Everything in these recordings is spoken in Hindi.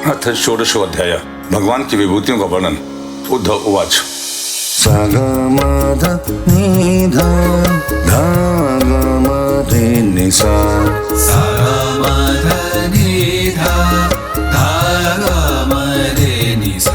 अथ षोडशोऽध्याय भगवान की विभूतियों का वर्णन। उद्धव उवाच सागमद निधा धागमदे निसा सागमद निधा धागमदे निसा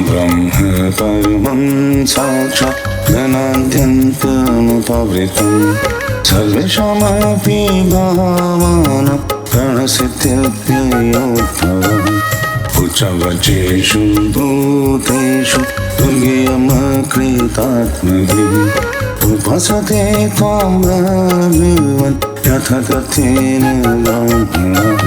ब्रह्म परमं साक्षात् ज्ञानाद्यन्तमुपवृतं सर्वेषामपि भावानां प्रणसिद्ध्यप्ययोद्भवम् उच्चवचेषु भूतेषु दुर्गेयमकृतात्मभिः उपासते त्वां भगवन् यथा तथ्येन ब्रह्मणः।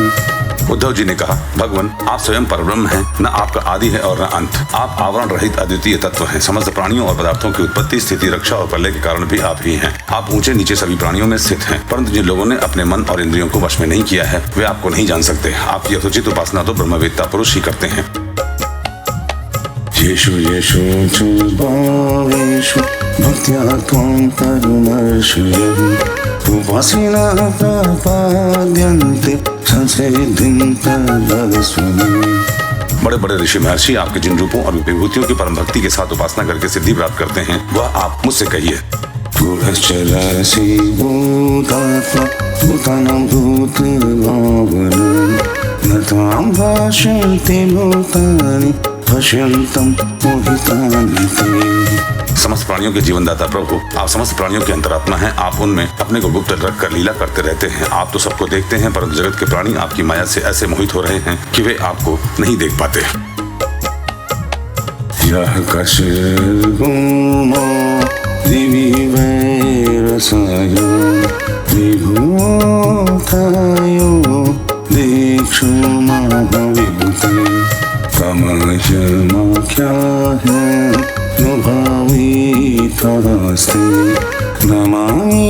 उद्धव जी ने कहा, भगवान आप स्वयं परब्रह्म हैं, न आपका आदि है और न अंत। आप आवरण रहित अद्वितीय तत्व हैं। समस्त प्राणियों और पदार्थों की उत्पत्ति, स्थिति, रक्षा और प्रलय के कारण भी आप ही हैं। आप ऊंचे नीचे सभी प्राणियों में स्थित हैं, परंतु जिन लोगों ने अपने मन और इंद्रियों को वश में नहीं किया है वे आपको नहीं जान सकते। आपकी यथोचित उपासना तो ब्रह्मवेत्ता पुरुष ही करते हैं। येषु येषु च भावेषु भक्त्या त्वां करुणर्षयः उपासिनः प्रपद्यन्ते संसिद्धिं तदस्वमे। बड़े बड़े ऋषि महर्षि आपके जिन रूपों और विभूतियों की परम भक्ति के साथ उपासना करके सिद्धि प्राप्त करते हैं वह आप मुझसे कहिए। गूढश्चरसि भूतात्मा भूतानां भूतभावनं न त्वां भाषन्ते भूतानि पश्यन्तं मोहितानि ते। समस्त प्राणियों के जीवनदाता प्रभु, आप समस्त प्राणियों के अंतरात्मा हैं। आप उनमें अपने को गुप्त रखकर लीला करते रहते हैं। आप तो सबको देखते हैं, परंतु जगत के प्राणी आपकी माया से ऐसे मोहित हो रहे हैं कि वे आपको नहीं देख पाते। यः कश्चिद्भूमौ दिवि वैरसाय विभूतायो दीक्षु महाविभूते तमयमाख्याय नुभावितस्ते नमामि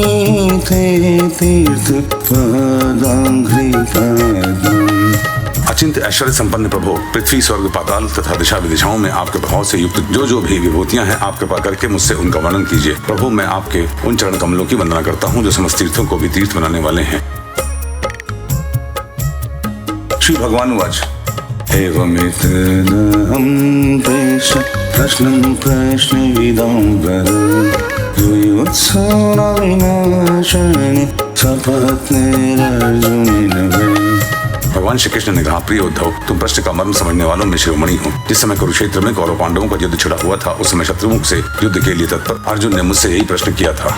ते तीर्थपदाङ्घ्रिपदम्। अचिंत्य ऐश्वर्य संपन्न प्रभु, पृथ्वी, स्वर्ग, पाताल तथा दिशा विदिशाओं में आपके प्रभाव से युक्त जो भी विभूतियां हैं आप कृपा करके मुझसे उनका वर्णन कीजिए। प्रभु, मैं आपके उन चरण कमलों की वंदना करता हूँ जो समस्त तीर्थों को भी तीर्थ बनाने वाले हैं। श्री भगवान उवाच एवमेतदहं प्रेष प्रश्नं प्रश्नविदाम्बर युयुत्सुरविनाशने सपत्नेरर्जुनेन वै। भगवान श्री कृष्ण ने कहा, प्रिय उद्धव, तुम प्रश्न का मर्म समझने वालों में शिरोमणि हो। जिस समय कुरुक्षेत्र में कौरव पांडवों का युद्ध छिड़ा हुआ था उस समय शत्रुओं से युद्ध के लिए तत्पर अर्जुन ने मुझसे यही प्रश्न किया था।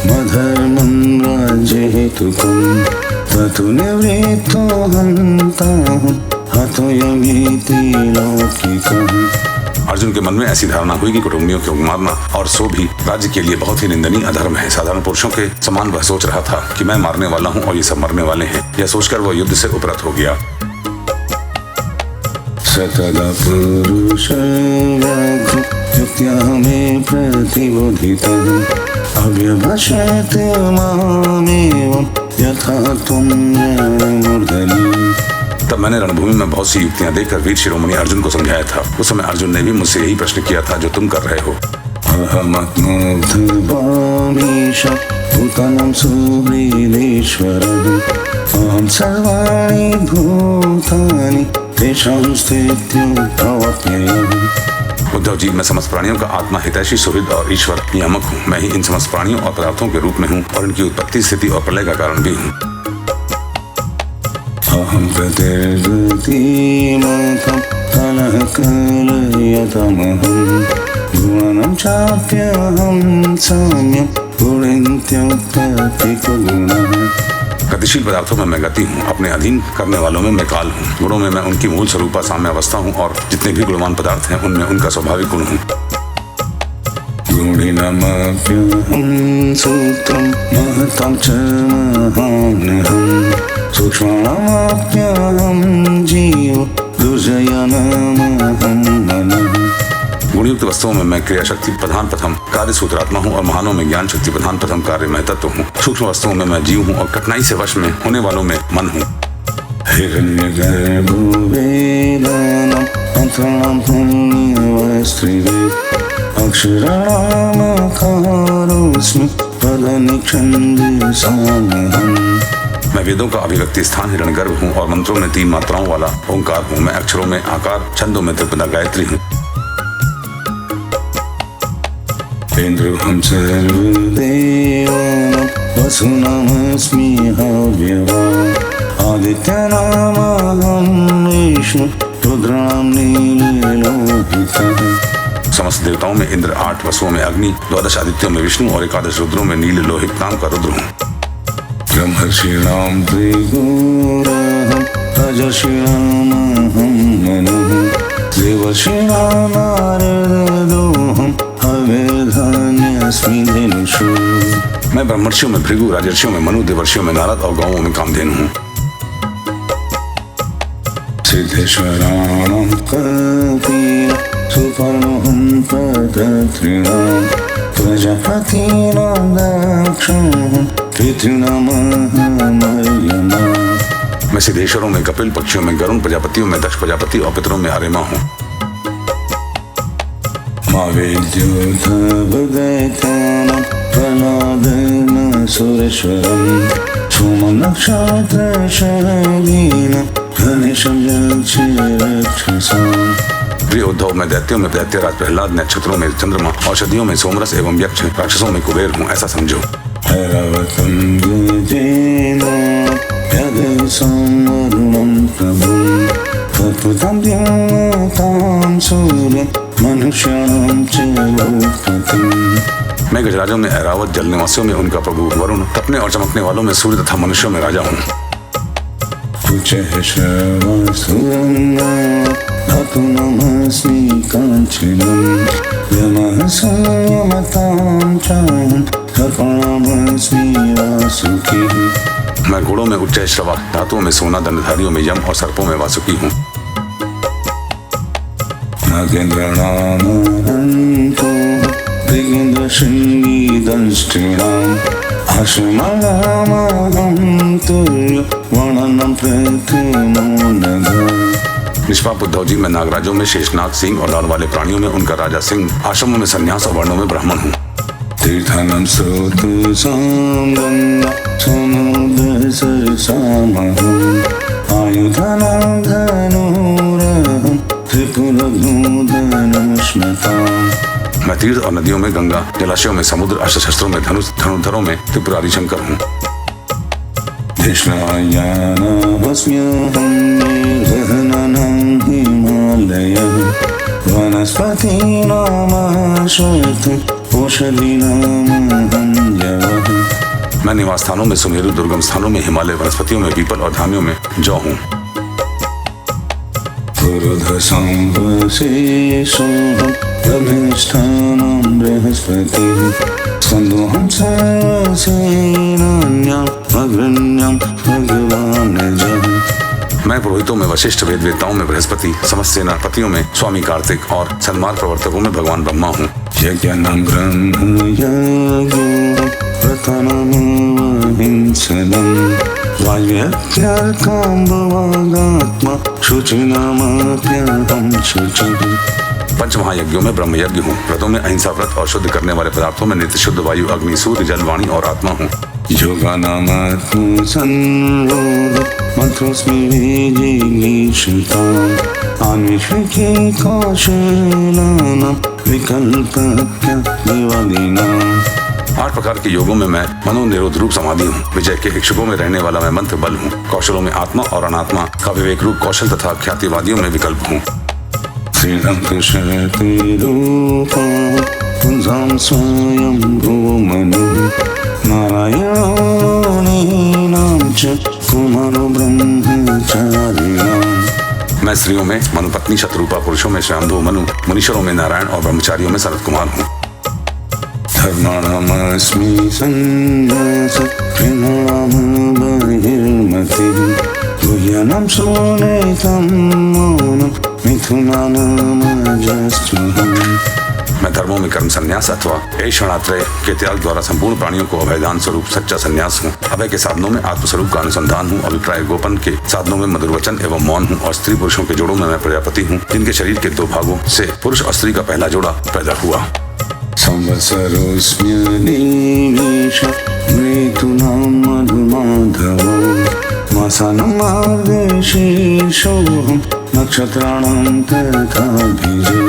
मधर्मं राज्यहेतुकं ततो निवृत्तो हन्ताहं हतोऽयमीति लौकिकः। अर्जुन के मन में ऐसी धारणा हुई कि कुटुंबियों को मारना और सो भी राज्य के लिए बहुत ही निंदनीय अधर्म है। साधारण पुरुषों के समान वह सोच रहा था कि मैं मारने वाला हूँ और ये सब मरने वाले हैं। यह सोचकर वह युद्ध से उपरत हो गया। सतदा पुरुषव्याघ्रो युक्त्या मे प्रतिबोधितः अव्यवशते मामेवं यथा त्वं ज्ञानमूर्धनि। तब मैंने रणभूमि में बहुत सी युक्तियां देकर वीर शिरोमणि अर्जुन को समझाया था। उस समय अर्जुन ने भी मुझसे यही प्रश्न किया था जो तुम कर रहे हो। अहमत्मुग्धभामीश भूतानां सुहृदेश्वरः अहं सर्वाणि भूतानि तेषां स्थित्युपपत्तये। उद्धव जी, मैं समस्त प्राणियों का आत्मा, हितैषी, सुहृद और ईश्वर नियामक हूँ। मैं ही इन समस्त प्राणियों और पदार्थों के रूप में हूँ और इनकी उत्पत्ति, स्थिति और प्रलय का कारण भी हूँ। अहं प्रतिर्गतिमतं कलहकलयतमहं भुवनं चाप्यहं साम्यं गुणिन्त्युत्पत्तिकुगुणः। गतिशील पदार्थों में मैं गति हूँ, अपने अधीन करने वालों में मैं काल हूँ। गुणों में मैं उनकी मूल स्वरूपा साम्य अवस्था हूँ और जितने भी गुणवान पदार्थ हैं उनमें उनका स्वाभाविक गुण हूँ। गुणिनमप्यहं सूत्रं महतं च महान्यहं सूक्ष्ममप्यहं जीवो दुर्जयनमहं मनः गुणयुक्त वस्तुओं में मैं क्रिया शक्ति प्रधान प्रथम कार्य सूत्रात्मा हूँ और महानों में ज्ञान शक्ति प्रधान प्रथम कार्य मैं तत्व हूँ। सूक्ष्म वस्तुओं में मैं जीव हूँ और कठिनाई से वश में होने वालों में मन हूँ। हिरण्यगर्भो वेदानां अन्तरां पुण्यवस्त्रिवेद अक्षराणामकारोऽस्मि पदनिच्छन्दसामहम्। मैं वेदों का अभिव्यक्ति स्थान हिरण्यगर्भ हूँ और मंत्रों में 3 मात्राओं वाला ओंकार हूँ। मैं अक्षरों में आकार, छंदों में त्रिपदा गायत्री हूँ। इन्द्रोऽहं सर्वदेवानां वसुनामस्मि हव्यवान् आदित्यानामहं विष्णु रुद्राणां नीललोहितः। समस्त देवताओं में इंद्र, 8 वसुओं में अग्नि, 12 आदित्यों में विष्णु और 11 रुद्रों में नील लोहित नाम का रुद्र हूँ। ब्रह्मर्षीणां त्रिगुणाहं राजर्षीणामहं मनुः देवर्षीणां नारदोऽहं अवेधान्यस्मि धेनुषु। मैं ब्रह्मर्षियों में भृगु, राजर्षियों में मनु, देवर्षियों में नारद और गौओं में कामधेनु हूँ। सिद्धेश्वराणां कपिला सुपर्णोऽहं पदत्रिणां प्रजापतीनां दक्षोऽहं पितॄणामहमर्यमा। मैं सिद्धेश्वरों में कपिल, पक्षियों में गरुण, प्रजापतियों में दक्ष प्रजापति और पितरों में अरिमा हूँ। मावेद्योधवदैत्यानां प्रह्लादनसुरेश्वरं सोमं नक्षत्रशरीनं गणेशं यक्षरक्षसाम्। प्रिय उद्धव, मैं दैत्यों में दैत्यराज प्रहलाद, नक्षत्रों में चंद्रमा, औषधियों में सोमरस एवं यक्ष, राक्षसों में कुबेर हूँ, ऐसा समझो। ऐरावतं गजेन्द्रं यदसं वरुणं प्रभुं तत्त्वतं द्योतां सूर्यं मनुष्याणां च लोकपतिम्। मैं गजराजों में ऐरावत, जलनिवासियों में उनका प्रभु वरुण, तपने और चमकने वालों में सूर्य तथा मनुष्यों में राजा हूँ। कुचः श्रवसुरं धातुनमस्मि काञ्चनं यमः संयमतां चाहं सर्पाणामस्मि वासुकी। मैं घोड़ों में उच्च श्रवा, धातुओं में सोना, दंडधारियों में यम और सर्पों में वासुकी हूँ। नागेन्द्राणामहन्तो दिगेन्द्रशृङ्गीदंष्ट्रीणाम् आश्रमाणामहं तुर्यवर्णनं प्रकृमो नघ। निष्पाप उद्धव जी, मैं नागराजों में शेषनाग, सिंह और लाल वाले प्राणियों में उनका राजा सिंह, आश्रमों में संन्यास और वर्णों में ब्राह्मण हूँ। तीर्थानं स्रोतसां गङ्गा समुद्रसरसामहम् आयुधानां धनुरहं त्रिपुरग्नोदनश्मताम्। मैं तीर्थ और नदियों में गंगा, जलाशयों में समुद्र, अस्त्र शस्त्रों में धनुष, धनुर्धरों में त्रिपुरारी शंकर हूँ। कृष्णायानवस्म्यहं निर्वहनानां हिमालयः वनस्पतीनामश्वत्थं औषधीनामहं यवः। मैं निवास स्थानों में सुमेरु, दुर्गम स्थानों में हिमालय, वनस्पतियों में पीपल और धामियों में जौ हूँ। पुरुधसंवशेषोऽहं ब्रह्मिष्ठानां बृहस्पतिः स्कन्दोऽहं सर्वसेनान्याम् अग्रण्यां भगवानजः। मैं पुरोहितों में वशिष्ठ, वेद वेताओं में बृहस्पति, समस्त सेनापतियों में स्वामी कार्तिक और सन्मार्ग प्रवर्तकों में भगवान ब्रह्मा हूँ। यज्ञानां ब्रह्मयज्ञो व्रतानामहिंसदं वायव्यर्थकाम्बवागात्मा शुचिनामप्यहं शुचिः। पंच महायज्ञों में ब्रह्म यज्ञ हूँ। व्रतों में अहिंसा व्रत और शुद्ध करने वाले पदार्थों में नित्य शुद्ध वायु, अग्नि, सूर्य, जल, वाणी और आत्मा हूँ। योगानामात्मसंरोध मंत्रोऽस्मि विजिगीषिताम् आन्वीक्षिके कौशलानां विकल्पज्ञादिवादिनाम्। 8 प्रकार के योगों में मैं मनोनिरोध रूप समाधि हूँ। विजय के इच्छुकों में रहने वाला मैं मंत्र बल हूँ। कौशलों में आत्मा और अनात्मा का विवेक रूप कौशल तथा ख्यातिवादियों में विकल्प हूँ। श्रीराम कृष्ण रूपा पुंसां स्वयं भूमनु नारायणीनां च कुमारो ब्रह्मचारिणाम्। मैं स्त्रियों में मनुपत्नी, शत्रुपा, पुरुषों में स्वयंभू मनु, मुनीश्वरों में नारायण और ब्रह्मचारियों में शरद कुमार हूँ। धर्माणामस्मि सन्न्यास कृणाम बहिर्मतिः गुह्यानां सुनेतं मौनं मिथ्याचारवर्जितम्। मिथुनानामजस्त्वहम् मैं धर्मों में कर्म संन्यास अथवा ऐषणात्रय के त्याग द्वारा संपूर्ण प्राणियों को अभयदान स्वरूप सच्चा संन्यास हूँ। अभय के साधनों में आत्मस्वरूप का अनुसंधान हूँ। अभिप्राय गोपन के साधनों में मधुर वचन एवं मौन हूँ। और स्त्री पुरुषों के जोड़ों में मैं प्रजापति हूँ, जिनके शरीर के 2 भागों से पुरुष और स्त्री का पहला जोड़ा पैदा हुआ। संवत्सरोऽस्म्यनिमेष मृतूनां मधुमाधवो मासानां मार्गशीर्षोऽहं नक्षत्राणां तथाभिजे।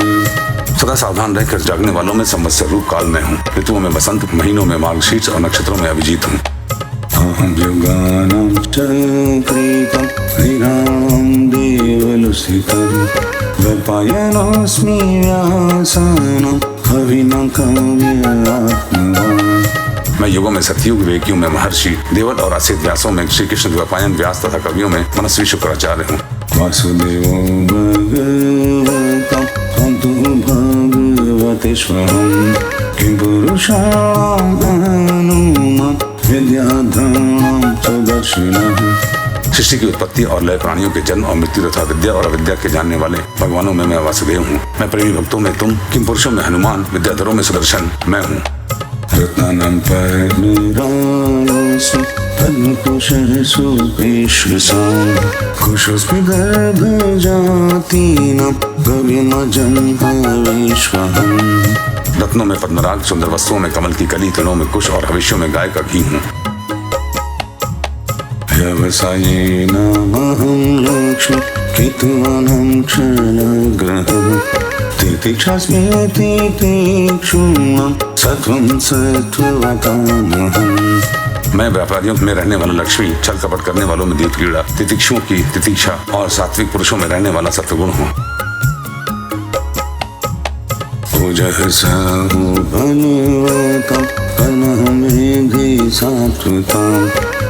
सदा सावधान रहकर जागने वालों में संवत्सर रूप काल में हूँ। ऋतुओं में बसंत, महीनों में मार्गशीर्ष और नक्षत्रों में अभिजीत हूँ। अहं युगानां चक्रितं ह्रीणां देवलुसितं वैपायनोऽस्मि व्यासानां कविना काव्यात्मवान्। मैं युगों में सतयुग, वेकियों में महर्षि, देवल और असित व्यासों में श्री कृष्ण द्वैपायन व्यास तथा कवियों में मनस्वी शुक्राचार्य हूँ। वासुदेवो भगवतं हन्तु भगवतेष्वहं किं पुरुषाणां हनुमान् विद्याधराणां सुदर्शनः। सृष्टि की उत्पत्ति और लय, प्राणियों के जन्म और मृत्यु तथा विद्या और अविद्या के जानने वाले भगवानों में मैं वासुदेव हूँ। मैं प्रेमी भक्तों में तुम, किम पुरुषों में हनुमान, विद्याधरों में सुदर्शन मैं हूँ। रत्नानां परिणरालोऽस्मि पद्मकुशेषुपेश्वसां कुशोऽस्मि गर्भजातीनां कविमजं हविष्वहम्। रत्नों में पद्मराग, सुंदर वस्तुओं में कमल की कली, तनों में कुश और हविष्यों में गाय का घी हूँ। व्यवसायेन महं लक्ष्मी केतुवानं क्षणग्रहः तितिक्षास्मि तितिक्षुणां सत्वं सत्त्वकामहम्। मैं व्यापारियों में रहने वाला लक्ष्मी, छल कपट करने वालों में दीप कीड़ा, तितिक्षुओं की तितिक्षा और सात्विक पुरुषों में रहने वाला सत्वगुण हूँ। ओजःसहो बलवतां कर्णमेघे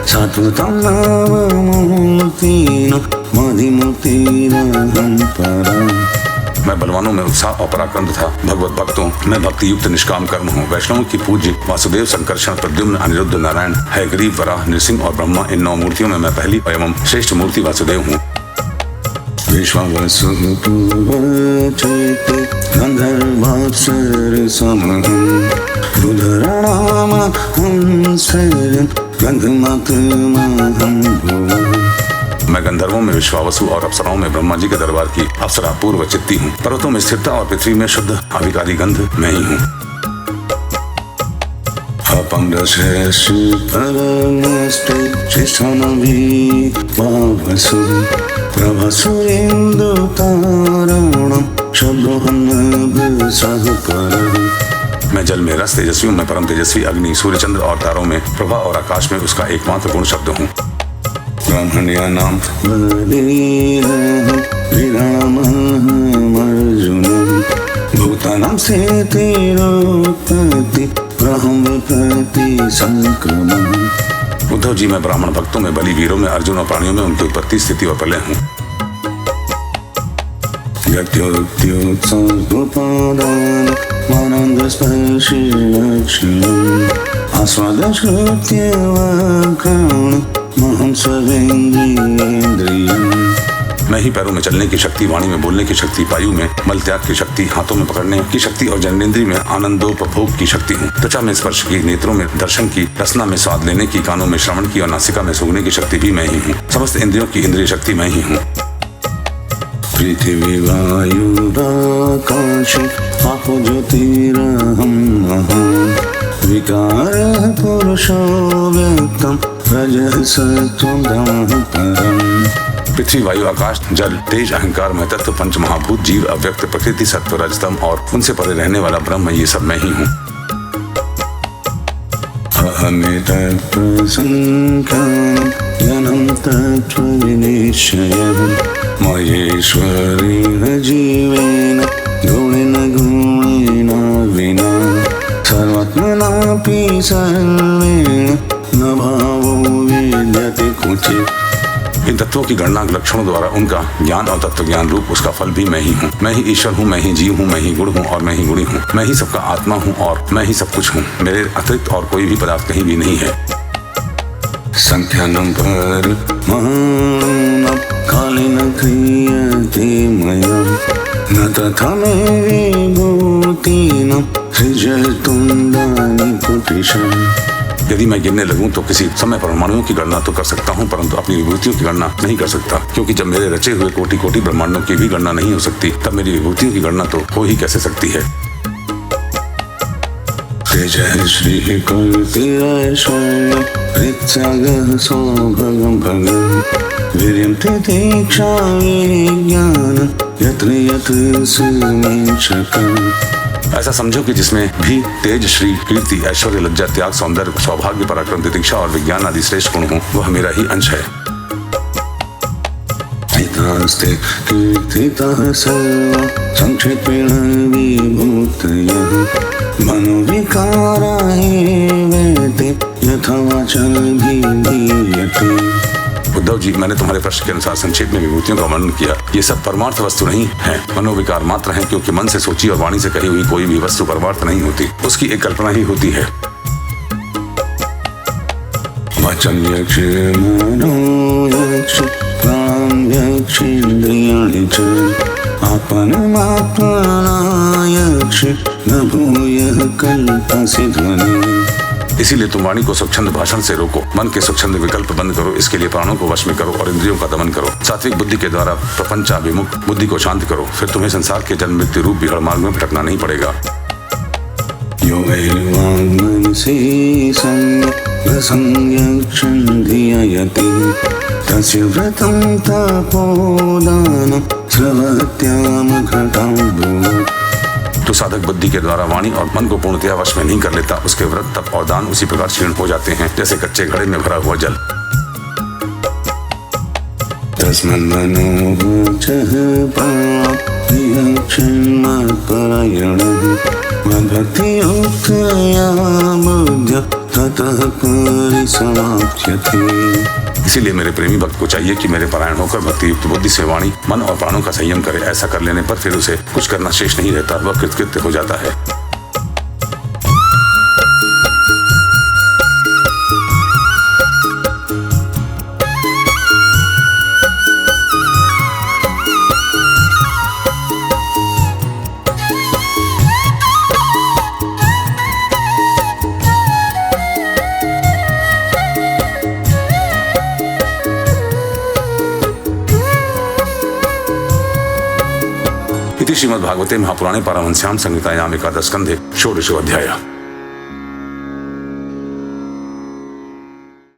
सात्वतां नवमूर्तीनां मधिमूर्तिरहं परम्। मैं बलवानों में उत्साह और पराक्रम तथा भगवत भक्तों में भक्ति युक्त निष्काम कर्म हूँ। वैष्णवों की पूज्य वासुदेव, संकर्षण, प्रद्युम्न, अनिरुद्ध, नारायण, हयग्रीव, वराह, नृसिंह और ब्रह्मा, इन 9 मूर्तियों में मैं पहली एवं श्रेष्ठ मूर्ति वासुदेव हूँ। विश्वावसु पूर्वचैते गन्धर्वाप्सरसमहं रुद्रनामहं सैलं गन्धमात्रमहं भुवम्। मैं गंधर्वों में विश्वावसु और अप्सराओं में ब्रह्मा जी के दरबार की अप्सरा पूर्व चित्ती हूँ। पर्वतों में स्थिरता और पृथ्वी में शुद्ध अभिकारी गंध मैं ही हूँ। अपं रसस्य परमस्ते शिष्ठानभिवावसु प्रभसुरेन्दुतारणं शब्दोहन्नभसहकरम्। मैं जल में रस, तेजस्वियों में परम तेजस्वी अग्नि, सूर्य, चंद्र और तारों में प्रभा और आकाश में उसका एकमात्र गुण शब्द हूँ। ब्रह्मण्यानां बलिरहं विरामहमर्जुनं भूतानां स्थितिरोत्पत्ति प्रहं विपत्ति संक्रमम्। उद्धव जी, मैं ब्राह्मण भक्तों में बलि, वीरों में अर्जुन और प्राणियों में उनकी उत्पत्ति, स्थिति और प्रलय हूँ। गत्योत्सर्गोपादान मानन्दस्पर्शिलक्षणम् आस्वादश्रुत्यवकरणम् महं सर्वेन्द्रियेन्द्रियम्। मैं ही पैरों में चलने की शक्ति, वाणी में बोलने की शक्ति, वायु में मल त्याग की शक्ति, हाथों में पकड़ने की शक्ति और जननेन्द्रिय में आनंदोपभोग की शक्ति हूँ। त्वचा में स्पर्श की, नेत्रों में दर्शन की, रसना में स्वाद लेने की, कानों में श्रवण की और नासिका में सूंघने की शक्ति भी मैं ही हूँ। समस्त इंद्रियों की इंद्रिय शक्ति मैं ही हूँ। पृथिवी वायुराकाशे आपो ज्योतिरहं महान् विकारः पुरुषो व्यक्तं रजसत्वं तमः परम्। पृथ्वी, वायु, आकाश, जल, तेज, अहंकार, महतत्व, पंच महाभूत, जीव, अव्यक्त, प्रकृति, सत्व, रजतम और उनसे परे रहने वाला ब्रह्म, ये सब मैं ही हूँ। अहमेतत्प्रसङ्ख्यानं ज्ञानं तत्त्वविनिश्चयः महेश्वरेण जीवेन गुणेन गुणेन विना सर्वात्मनापि सर्वेण न भावो विद्यते क्वचित्। इन तत्वों की गणना लक्षणों द्वारा उनका ज्ञान और तत्व ज्ञान रूप उसका फल भी मैं ही हूँ। मैं ही ईश्वर हूँ, मैं ही जीव हूँ, मैं ही गुण हूँ और मैं ही गुणी हूँ। मैं ही सबका आत्मा हूँ और मैं ही सब कुछ हूँ। मेरे अतिरिक्त और कोई भी पदार्थ कहीं भी नहीं है। संख्यानं परमाणुनां कालेन क्रियते मया न तथा मे विभूतीनां सृजतुण्डानि कुटिशम्। यदि मैं गिनने लगूं तो किसी समय परमाणुओं की गणना तो कर सकता हूं, परंतु अपनी विभूतियों की गणना नहीं कर सकता, क्योंकि जब मेरे रचे हुए कोटि कोटि ब्रह्मांडों की भी गणना नहीं हो सकती, तब मेरी विभूतियों की गणना तो हो ही कैसे सकती है। तेजः श्रीः कर्तिरैश्वर्यं ऋत्सागः सौभगं भगं वीर्यं तितीक्षा विज्ञानं यत्र यत्र सुमेचकम्। ऐसा समझो कि जिसमें भी तेज, श्री, कीर्ति, ऐश्वर्य, लज्जा, त्याग, सौंदर्य, सौभाग्य, पराक्रम, तितिक्षा और विज्ञान आदि श्रेष्ठ गुण हो, वह मेरा ही अंश है। एतास्ते कीर्तितः सर्वा संक्षेपेण विभूतयः मनोविकारा एवेते यथा वाचाभिधीयते। उद्धव जी, मैंने तुम्हारे प्रश्न के अनुसार संक्षेप में विभूतियों का वर्णन किया। ये सब परमार्थ वस्तु नहीं है, मनोविकार मात्र हैं, क्योंकि मन से सोची और वाणी से कही हुई कोई भी वस्तु परमार्थ नहीं होती, उसकी एक कल्पना ही होती है। वचन यक्ष मनो यक्ष प्राण यक्षेन्द्रियाणि च आपनमात्मना यक्ष न भूयः कल्पसि ध्वनि। इसीलिए तुम वाणी को स्वच्छंद भाषण से रोको, मन के स्वच्छंद विकल्प बंद करो, इसके लिए प्राणों को वश में करो और इंद्रियों का दमन करो। सात्विक बुद्धि के द्वारा प्रपंचाभिमुख बुद्धि को शांत करो, फिर तुम्हें संसार के जन्म मृत्यु रूप बिहड़ मार्ग में भटकना नहीं पड़ेगा। योगैर्वाङ्मनसि संयक्षं धियते तस्य व्रतं तपोदानं स्रवत्यामघटां ब्रुवत्। तो साधक बुद्धि के द्वारा वाणी और मन को पूर्णतया वश में नहीं कर लेता, उसके व्रत, तप और दान उसी प्रकार क्षीण हो जाते हैं जैसे कच्चे घड़े में भरा हुआ जल। तस्मन्मनोवचः प्रियक्षन्मत्परायणः मद्भक्तियुक्तया बुद्ध्या ततः परिसमाप्यते। इसीलिए मेरे प्रेमी भक्त को चाहिए कि मेरे पारायण होकर भक्ति युक्त बुद्धि से वाणी, मन और प्राणों का संयम करे। ऐसा कर लेने पर फिर उसे कुछ करना शेष नहीं रहता, वह कृतकृत्य हो जाता है। इति श्रीमद्भागवते महापुराणे पारमहंस्यां संहितायां एकादश स्कन्धे षोडशो अध्यायः।